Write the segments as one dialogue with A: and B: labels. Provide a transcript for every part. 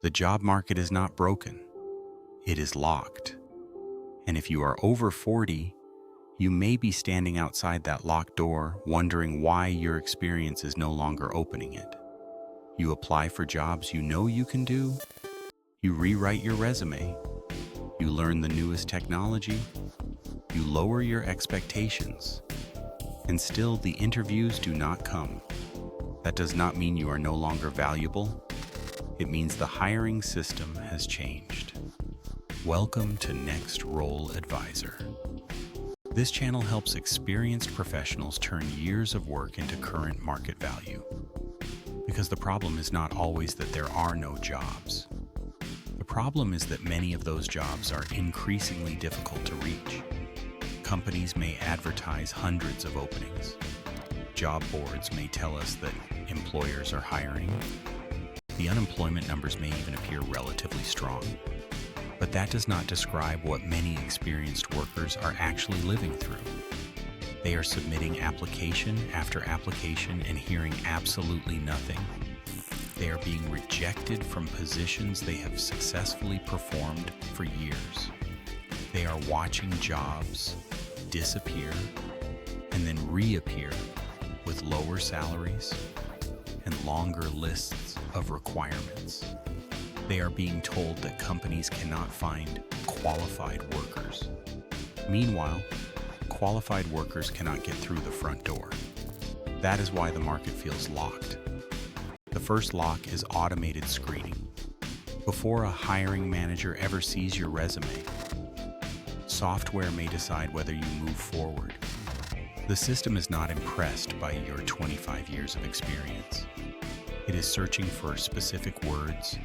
A: The job market is not broken. It is locked. And if you are over 40, you may be standing outside that locked door wondering why your experience is no longer opening it. You apply for jobs you know you can do. You rewrite your resume. You learn the newest technology. You lower your expectations. And still the interviews do not come. That does not mean you are no longer valuable. It means the hiring system has changed. Welcome to Next Role Advisor. This channel helps experienced professionals turn years of work into current market value. Because the problem is not always that there are no jobs. The problem is that many of those jobs are increasingly difficult to reach. Companies may advertise hundreds of openings. Job boards may tell us that employers are hiring. The unemployment numbers may even appear relatively strong. But that does not describe what many experienced workers are actually living through. They are submitting application after application and hearing absolutely nothing. They are being rejected from positions they have successfully performed for years. They are watching jobs disappear and then reappear with lower salaries and longer lists of requirements. They are being told that companies cannot find qualified workers. Meanwhile, qualified workers cannot get through the front door. That is why the market feels locked. The first lock is automated screening. Before a hiring manager ever sees your resume, software may decide whether you move forward. The system is not impressed by your 25 years of experience. It is searching for specific words,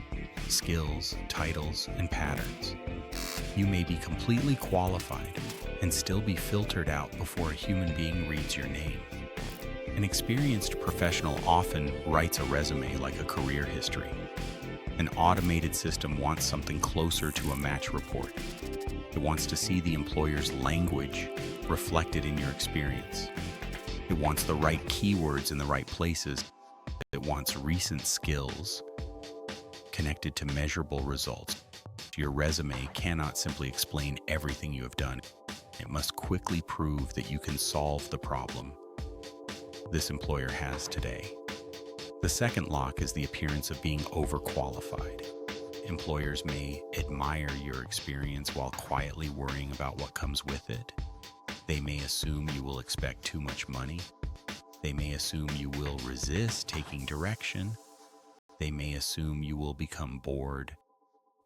A: skills, titles, and patterns. You may be completely qualified and still be filtered out before a human being reads your name. An experienced professional often writes a resume like a career history. An automated system wants something closer to a match report. It wants to see the employer's language reflected in your experience. It wants the right keywords in the right places. It wants recent skills connected to measurable results. Your resume cannot simply explain everything you have done. It must quickly prove that you can solve the problem this employer has today. The second lock is the appearance of being overqualified. Employers may admire your experience while quietly worrying about what comes with it. They may assume you will expect too much money. They may assume you will resist taking direction. They may assume you will become bored.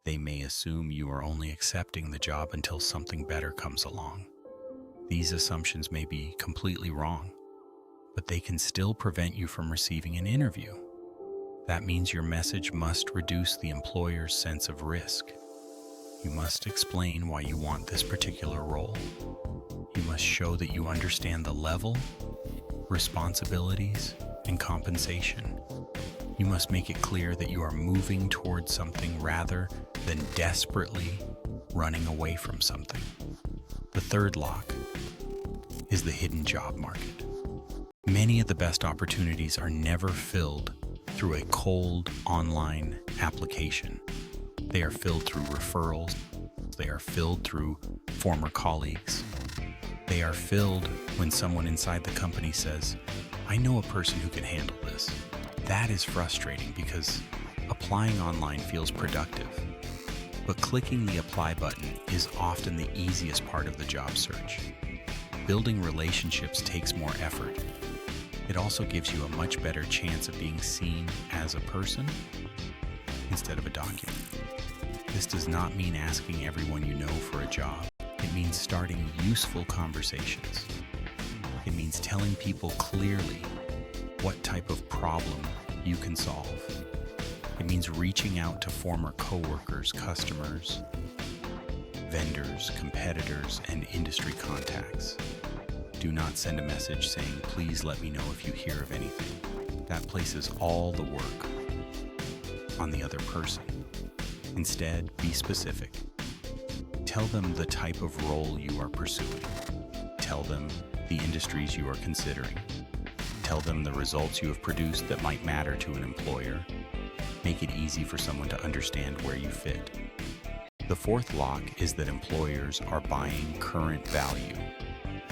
A: They may assume you are only accepting the job until something better comes along. These assumptions may be completely wrong, but they can still prevent you from receiving an interview. That means your message must reduce the employer's sense of risk. You must explain why you want this particular role. You must show that you understand the level, responsibilities, and compensation. You must make it clear that you are moving towards something rather than desperately running away from something. The third lock is the hidden job market. Many of the best opportunities are never filled through a cold online application. They are filled through referrals. They are filled through former colleagues. They are filled when someone inside the company says, "I know a person who can handle this." That is frustrating because applying online feels productive. But clicking the apply button is often the easiest part of the job search. Building relationships takes more effort. It also gives you a much better chance of being seen as a person instead of a document. This does not mean asking everyone you know for a job. It means starting useful conversations. It means telling people clearly what type of problem you can solve. It means reaching out to former coworkers, customers, vendors, competitors, and industry contacts. Do not send a message saying, "Please let me know if you hear of anything." That places all the work on the other person. Instead, be specific. Tell them the type of role you are pursuing. Tell them the industries you are considering. Tell them the results you have produced that might matter to an employer. Make it easy for someone to understand where you fit. The fourth lock is that employers are buying current value,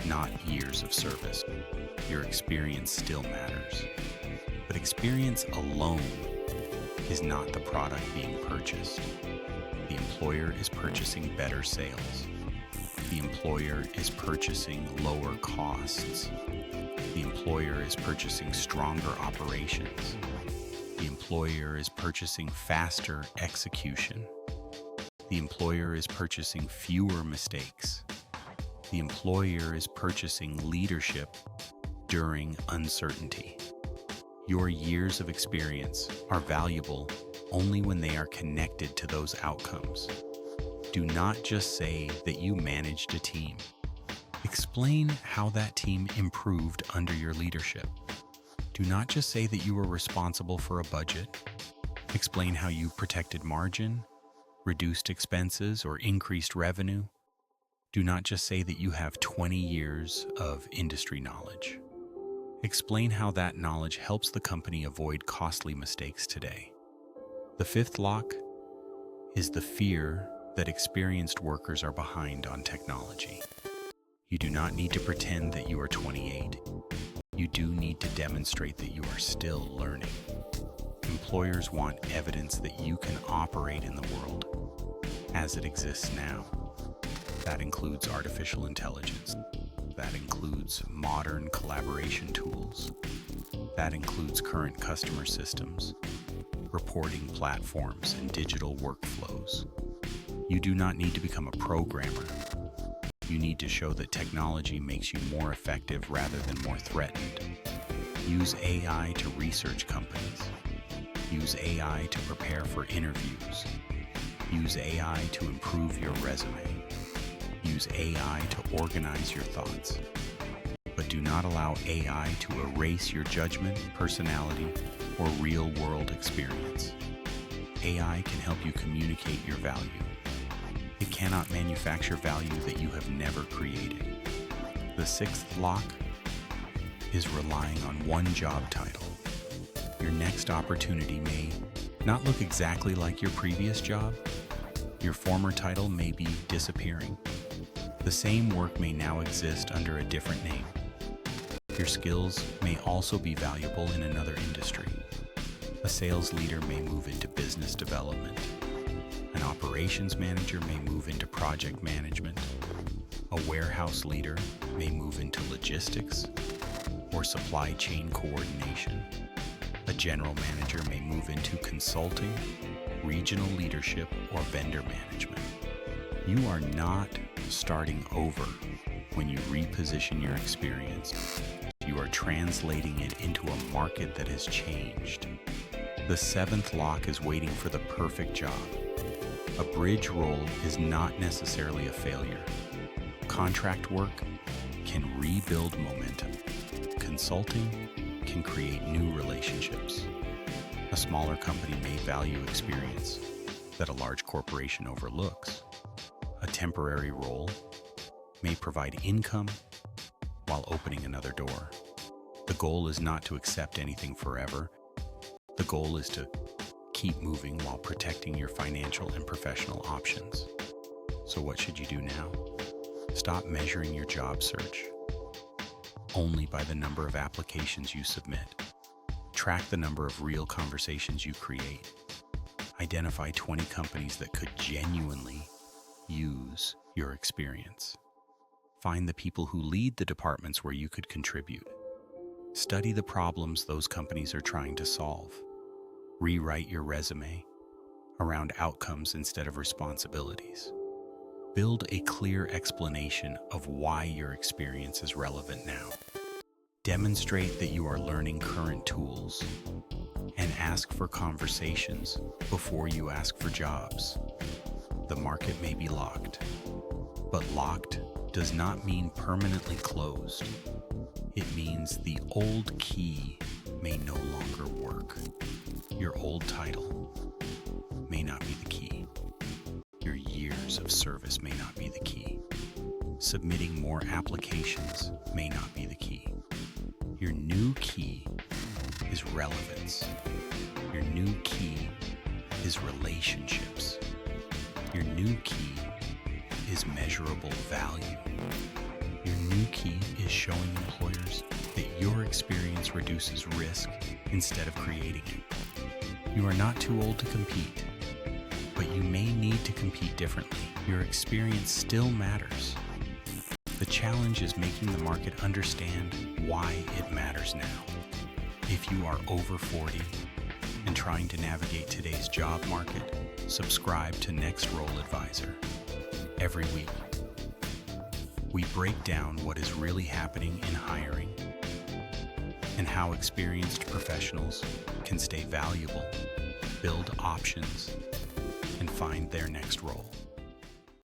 A: not years of service. Your experience still matters, but experience alone is not the product being purchased. The employer is purchasing better sales. The employer is purchasing lower costs. The employer is purchasing stronger operations. The employer is purchasing faster execution. The employer is purchasing fewer mistakes. The employer is purchasing leadership during uncertainty. Your years of experience are valuable only when they are connected to those outcomes. Do not just say that you managed a team. Explain how that team improved under your leadership. Do not just say that you were responsible for a budget. Explain how you protected margin, reduced expenses, or increased revenue. Do not just say that you have 20 years of industry knowledge. Explain how that knowledge helps the company avoid costly mistakes today. The fifth lock is the fear that experienced workers are behind on technology. You do not need to pretend that you are 28. You do need to demonstrate that you are still learning. Employers want evidence that you can operate in the world as it exists now. That includes artificial intelligence. That includes modern collaboration tools. That includes current customer systems, reporting platforms, and digital workflows. You do not need to become a programmer. You need to show that technology makes you more effective rather than more threatened. Use AI to research companies. Use AI to prepare for interviews. Use AI to improve your resume. Use AI to organize your thoughts. But do not allow AI to erase your judgment, personality, or real-world experience. AI can help you communicate your value. It cannot manufacture value that you have never created. The sixth lock is relying on one job title. Your next opportunity may not look exactly like your previous job. Your former title may be disappearing. The same work may now exist under a different name. Your skills may also be valuable in another industry. A sales leader may move into business development. An operations manager may move into project management. A warehouse leader may move into logistics or supply chain coordination. A general manager may move into consulting, regional leadership, or vendor management. You are not starting over when you reposition your experience. You are translating it into a market that has changed. The seventh lock is waiting for the perfect job. A bridge role is not necessarily a failure. Contract work can rebuild momentum. Consulting can create new relationships. A smaller company may value experience that a large corporation overlooks. A temporary role may provide income while opening another door. The goal is not to accept anything forever. The goal is to keep moving while protecting your financial and professional options. So what should you do now? Stop measuring your job search only by the number of applications you submit. Track the number of real conversations you create. Identify 20 companies that could genuinely use your experience. Find the people who lead the departments where you could contribute. Study the problems those companies are trying to solve. Rewrite your resume around outcomes instead of responsibilities. Build a clear explanation of why your experience is relevant now. Demonstrate that you are learning current tools and ask for conversations before you ask for jobs. The market may be locked, but locked does not mean permanently closed. It means the old key may no longer work. Your old title may not be the key. Your years of service may not be the key. Submitting more applications may not be the key. Your new key is relevance. Your new key is relationships. Your new key is measurable value. Your new key is showing employers that your experience reduces risk instead of creating it. You are not too old to compete, but you may need to compete differently. Your experience still matters. The challenge is making the market understand why it matters now. If you are over 40 and trying to navigate today's job market, subscribe to Next Role Advisor. Every week, we break down what is really happening in hiring and how experienced professionals can stay valuable, build options, and find their next role.